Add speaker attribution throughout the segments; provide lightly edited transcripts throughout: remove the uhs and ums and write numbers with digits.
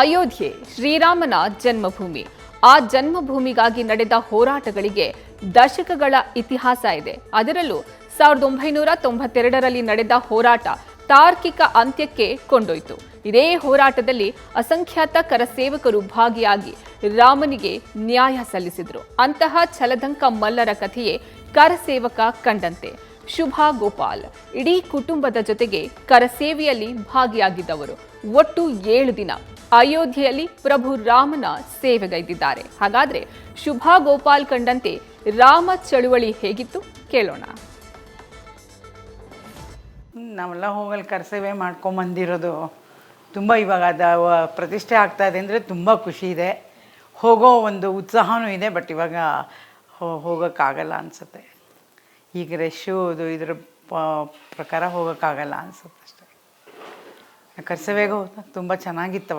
Speaker 1: ಅಯೋಧ್ಯೆ ಶ್ರೀರಾಮನ ಜನ್ಮಭೂಮಿ. ಆ ಜನ್ಮಭೂಮಿಗಾಗಿ ನಡೆದ ಹೋರಾಟಗಳಿಗೆ ದಶಕಗಳ ಇತಿಹಾಸ ಇದೆ. ಅದರಲ್ಲೂ 1992ರಲ್ಲಿ ನಡೆದ ಹೋರಾಟ ತಾರ್ಕಿಕ ಅಂತ್ಯಕ್ಕೆ ಕೊಂಡೊಯ್ತು. ಇದೇ ಹೋರಾಟದಲ್ಲಿ ಅಸಂಖ್ಯಾತ ಕರಸೇವಕರು ಭಾಗಿಯಾಗಿ ರಾಮನಿಗೆ ನ್ಯಾಯ ಸಲ್ಲಿಸಿದ್ರು. ಅಂತಹ ಛಲದಂಕ ಮಲ್ಲರ ಕಥೆಯೇ ಕರಸೇವಕ ಕಂಡಂತೆ. ಶುಭಾ ಗೋಪಾಲ್ ಇಡೀ ಕುಟುಂಬದ ಜೊತೆಗೆ ಕರಸೇವೆಯಲ್ಲಿ ಭಾಗಿಯಾಗಿದ್ದವರು. ಒಟ್ಟು 7 ದಿನ ಅಯೋಧ್ಯೆಯಲ್ಲಿ ಪ್ರಭು ರಾಮನ ಸೇವೆಗೈದಿದ್ದಾರೆ. ಹಾಗಾದ್ರೆ ಶುಭಾ ಗೋಪಾಲ್ ಕಂಡಂತೆ ರಾಮ ಚಳುವಳಿ ಹೇಗಿತ್ತು ಕೇಳೋಣ.
Speaker 2: ನಾವೆಲ್ಲ ಹೋಗಲ್ಲಿ ಕರಸೇವೆ ಮಾಡ್ಕೊಂಬಂದಿರೋದು ತುಂಬ ಇವಾಗ ಅದು ಪ್ರತಿಷ್ಠೆ ಆಗ್ತಾ ಇದೆ ಅಂದರೆ ತುಂಬ ಖುಷಿ ಇದೆ. ಹೋಗೋ ಒಂದು ಉತ್ಸಾಹವೂ ಇದೆ. ಬಟ್ ಇವಾಗ ಹೋಗೋಕ್ಕಾಗಲ್ಲ ಅನಿಸುತ್ತೆ. ಈಗ ರಶ್ಶು ಇದ್ರ ಪ್ರಕಾರ ಹೋಗೋಕ್ಕಾಗಲ್ಲ ಅನಿಸುತ್ತೆ ಅಷ್ಟೇ. ಕರಸೇವೆಗೆ ಹೋದಾಗ ತುಂಬ ಚೆನ್ನಾಗಿತ್ತು.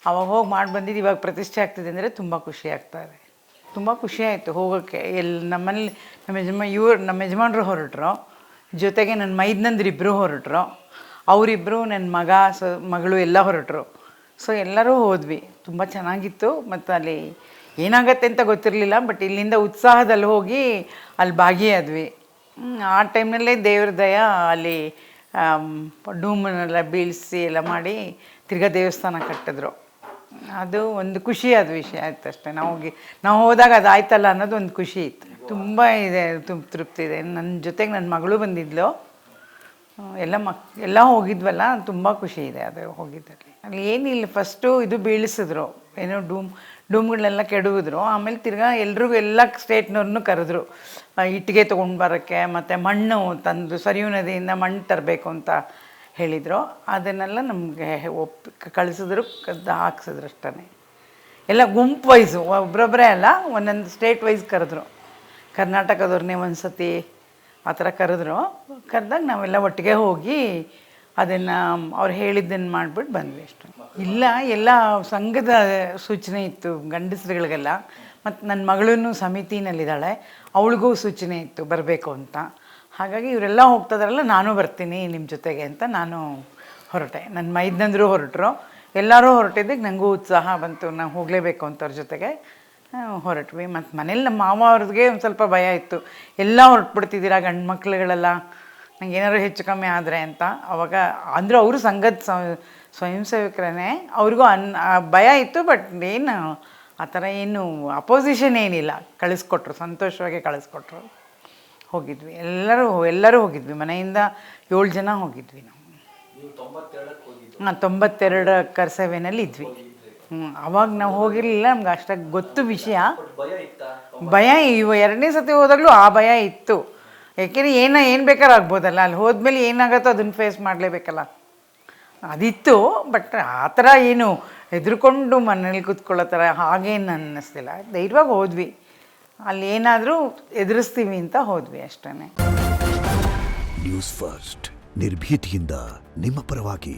Speaker 2: ಅವಾಗ ಹೋಗಿ ಮಾಡಿ ಬಂದಿದ್ದು ಇವಾಗ ಪ್ರತಿಷ್ಠೆ ಆಗ್ತಿದೆ ಅಂದರೆ ತುಂಬ ಖುಷಿ ಆಗ್ತಾಯಿದೆ. ತುಂಬ ಖುಷಿ ಆಯಿತು ಹೋಗೋಕ್ಕೆ. ನಮ್ಮಲ್ಲಿ ನಮ್ಮ ಯಜಮಾನ್ರು ಹೊರಟರು, ಜೊತೆಗೆ ನನ್ನ ಮೈದ್ನಂದ್ರಿಬ್ಬರು ಹೊರಟರು, ಅವರಿಬ್ಬರು ನನ್ನ ಮಗಳು ಎಲ್ಲ ಹೊರಟರು. ಸೊ ಎಲ್ಲರೂ ಹೋದ್ವಿ. ತುಂಬ ಚೆನ್ನಾಗಿತ್ತು. ಮತ್ತು ಅಲ್ಲಿ ಏನಾಗತ್ತೆ ಅಂತ ಗೊತ್ತಿರಲಿಲ್ಲ. ಬಟ್ ಇಲ್ಲಿಂದ ಉತ್ಸಾಹದಲ್ಲಿ ಹೋಗಿ ಅಲ್ಲಿ ಭಾಗಿಯಾದ್ವಿ. ಆ ಟೈಮ್ನಲ್ಲೇ ದೇವ್ರ ದಯ ಅಲ್ಲಿ ಡೂಮನ್ನೆಲ್ಲ ಬೀಳಿಸಿ ಎಲ್ಲ ಮಾಡಿ ತಿರ್ಗಾ ದೇವಸ್ಥಾನ ಕಟ್ಟಿದ್ರು. ಅದು ಒಂದು ಖುಷಿಯಾದ ವಿಷಯ ಆಯ್ತು ಅಷ್ಟೇ. ನಾವು ಹೋದಾಗ ಅದು ಆಯ್ತಲ್ಲ ಅನ್ನೋದು ಒಂದು ಖುಷಿ ಇತ್ತು. ತುಂಬ ಇದೆ, ತೃಪ್ತಿ ಇದೆ. ನನ್ನ ಜೊತೆಗೆ ನನ್ನ ಮಗಳು ಬಂದಿದ್ಲು. ಎಲ್ಲ ಹೋಗಿದ್ವಲ್ಲ, ತುಂಬ ಖುಷಿ ಇದೆ ಅದು ಹೋಗಿದ್ದಲ್ಲಿ. ಅಲ್ಲಿ ಏನಿಲ್ಲ, ಫಸ್ಟು ಇದು ಬೀಳಿಸಿದ್ರು, ಏನೋ ಡೂಮ್ಗಳನ್ನೆಲ್ಲ ಕೆಡವಿದ್ರು. ಆಮೇಲೆ ತಿರ್ಗಾ ಎಲ್ರಿಗೂ ಎಲ್ಲ ಸ್ಟೇಟ್ನವ್ರನ್ನೂ ಕರೆದ್ರು ಇಟ್ಟಿಗೆ ತೊಗೊಂಡು ಬರೋಕ್ಕೆ. ಮತ್ತು ಮಣ್ಣು ತಂದು ಸರಿಯೂ ನದಿಯಿಂದ ಮಣ್ಣು ತರಬೇಕು ಅಂತ ಹೇಳಿದರು. ಅದನ್ನೆಲ್ಲ ನಮಗೆ ಕಳಿಸಿದ್ರು, ಹಾಕ್ಸಿದ್ರು ಅಷ್ಟೇ. ಎಲ್ಲ ಗುಂಪು ವೈಸು, ಒಬ್ಬರೊಬ್ಬರೇ ಅಲ್ಲ, ಒಂದೊಂದು ಸ್ಟೇಟ್ ವೈಸ್ ಕರೆದ್ರು. ಕರ್ನಾಟಕದವ್ರನ್ನೇ ಒಂದು ಸತಿ ಆ ಥರ ಕರೆದಾಗ ನಾವೆಲ್ಲ ಒಟ್ಟಿಗೆ ಹೋಗಿ ಅದನ್ನು ಅವ್ರು ಹೇಳಿದ್ದನ್ನು ಮಾಡಿಬಿಟ್ಟು ಬಂದ್ವಿ ಅಷ್ಟು. ಇಲ್ಲ, ಎಲ್ಲ ಸಂಘದ ಸೂಚನೆ ಇತ್ತು ಗಂಡಸ್ರುಗಳಿಗೆಲ್ಲ. ಮತ್ತು ನನ್ನ ಮಗಳೂ ಸಮಿತಿನಲ್ಲಿದ್ದಾಳೆ, ಅವಳಿಗೂ ಸೂಚನೆ ಇತ್ತು ಬರಬೇಕು ಅಂತ. ಹಾಗಾಗಿ ಇವರೆಲ್ಲ ಹೋಗ್ತದ್ರಲ್ಲ, ನಾನು ಬರ್ತೀನಿ ನಿಮ್ಮ ಜೊತೆಗೆ ಅಂತ ನಾನು ಹೊರಟೆ. ನನ್ನ ಮೈದ್ನಂದ್ರು ಹೊರಟರು, ಎಲ್ಲರೂ ಹೊರಟಿದ್ದಕ್ಕೆ ನನಗೂ ಉತ್ಸಾಹ ಬಂತು, ನಾವು ಹೋಗಲೇಬೇಕು ಅಂತ ಅವ್ರ ಜೊತೆಗೆ ಹೊರಟ್ವಿ. ಮತ್ತು ಮನೇಲಿ ನಮ್ಮ ಮಾವ ಅವ್ರಿಗೆ ಒಂದು ಸ್ವಲ್ಪ ಭಯ ಇತ್ತು, ಎಲ್ಲ ಹೊರಟ್ಬಿಡ್ತಿದ್ದೀರಾ ಗಂಡು ಮಕ್ಳುಗಳೆಲ್ಲ, ನಂಗೆ ಏನಾದ್ರು ಹೆಚ್ಚು ಕಮ್ಮಿ ಆದರೆ ಅಂತ. ಅವಾಗ ಅಂದರೆ ಅವರು ಸಂಘದ ಸ್ವಯಂ ಸೇವಕರೇ, ಅವ್ರಿಗೂ ಭಯ ಇತ್ತು. ಬಟ್ ಏನು ಆ ಥರ ಏನು ಅಪೋಸಿಷನ್ ಏನಿಲ್ಲ, ಕಳಿಸ್ಕೊಟ್ರು, ಸಂತೋಷವಾಗಿ ಕಳಿಸ್ಕೊಟ್ರು. ಹೋಗಿದ್ವಿ, ಎಲ್ಲರೂ ಹೋಗಿದ್ವಿ. ಮನೆಯಿಂದ 7 ಜನ ಹೋಗಿದ್ವಿ ನಾವು. 92 ಕರಸೇವೆನಲ್ಲಿ ಇದ್ವಿ. ಅವಾಗ ನಾವು ಹೋಗಿರಲಿಲ್ಲ, ನಮ್ಗೆ ಅಷ್ಟಾಗಿ ಗೊತ್ತು ವಿಷಯ. ಭಯ 2ನೇ ಸತಿ ಹೋದಾಗಲೂ ಆ ಭಯ ಇತ್ತು. ಯಾಕೆಂದರೆ ಏನು ಬೇಕಾದ್ರೂ ಆಗ್ಬೋದಲ್ಲ, ಅಲ್ಲಿ ಹೋದ್ಮೇಲೆ ಏನಾಗುತ್ತೋ ಅದನ್ನು ಫೇಸ್ ಮಾಡಲೇಬೇಕಲ್ಲ, ಅದಿತ್ತು. ಬಟ್ ಆ ಥರ ಏನು ಹೆದರ್ಕೊಂಡು ಮನೇಲಿ ಕೂತ್ಕೊಳ್ಳೋ ಥರ ಹಾಗೇನು ಅನ್ನಿಸ್ತಿಲ್ಲ. ಧೈರ್ಯವಾಗಿ ಹೋದ್ವಿ, ಅಲ್ಲಿ ಏನಾದರೂ ಎದುರಿಸ್ತೀವಿ ಅಂತ ಹೋದ್ವಿ ಅಷ್ಟೇ.
Speaker 3: ನ್ಯೂಸ್ ಫಸ್ಟ್, ನಿರ್ಭೀತಿಯಿಂದ ನಿಮ್ಮ ಪರವಾಗಿ.